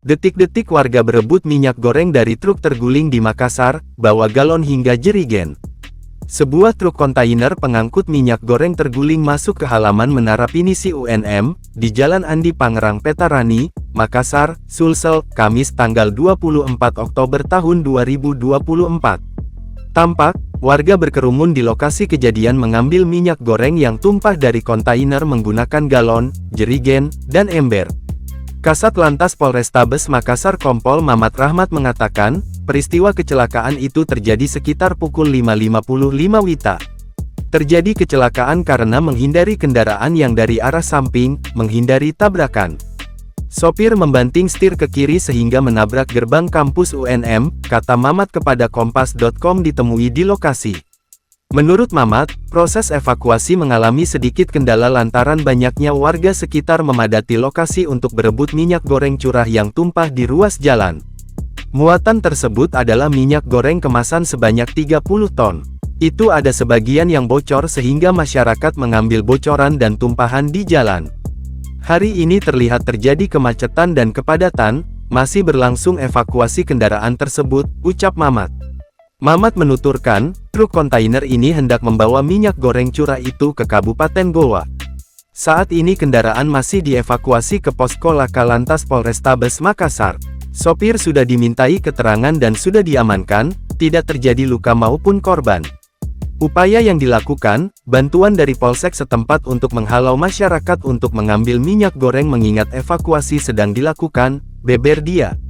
Detik-detik warga berebut minyak goreng dari truk terguling di Makassar, bawa galon hingga jerigen. Sebuah truk kontainer pengangkut minyak goreng terguling masuk ke halaman Menara Pinisi UNM, di Jalan Andi Pangerang Petarani, Makassar, Sulsel, Kamis tanggal 24 Oktober tahun 2024. Tampak, warga berkerumun di lokasi kejadian mengambil minyak goreng yang tumpah dari kontainer menggunakan galon, jerigen, dan ember. Kasat Lantas Polrestabes Makassar Kompol Mamat Rahmat mengatakan, peristiwa kecelakaan itu terjadi sekitar pukul 5.55 WITA. Terjadi kecelakaan karena menghindari kendaraan yang dari arah samping, menghindari tabrakan. Sopir membanting setir ke kiri sehingga menabrak gerbang kampus UNM, kata Mamat kepada Kompas.com ditemui di lokasi. Menurut Mamat, proses evakuasi mengalami sedikit kendala lantaran banyaknya warga sekitar memadati lokasi untuk berebut minyak goreng curah yang tumpah di ruas jalan. Muatan tersebut adalah minyak goreng kemasan sebanyak 30 ton. Itu ada sebagian yang bocor sehingga masyarakat mengambil bocoran dan tumpahan di jalan. Hari ini terlihat terjadi kemacetan dan kepadatan, masih berlangsung evakuasi kendaraan tersebut, ucap Mamat. Mamat menuturkan, truk kontainer ini hendak membawa minyak goreng curah itu ke Kabupaten Goa. Saat ini kendaraan masih dievakuasi ke Posko Laka Lantas Polrestabes Makassar. Sopir sudah dimintai keterangan dan sudah diamankan, tidak terjadi luka maupun korban. Upaya yang dilakukan, bantuan dari Polsek setempat untuk menghalau masyarakat untuk mengambil minyak goreng mengingat evakuasi sedang dilakukan, beber dia.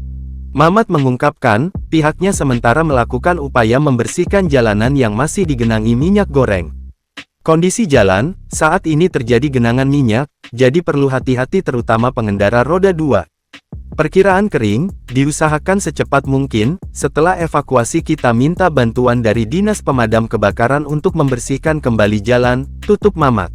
Mamat mengungkapkan, pihaknya sementara melakukan upaya membersihkan jalanan yang masih digenangi minyak goreng. Kondisi jalan, saat ini terjadi genangan minyak, jadi perlu hati-hati terutama pengendara roda 2. Perkiraan kering, diusahakan secepat mungkin, setelah evakuasi kita minta bantuan dari Dinas Pemadam Kebakaran untuk membersihkan kembali jalan, tutup Mamat.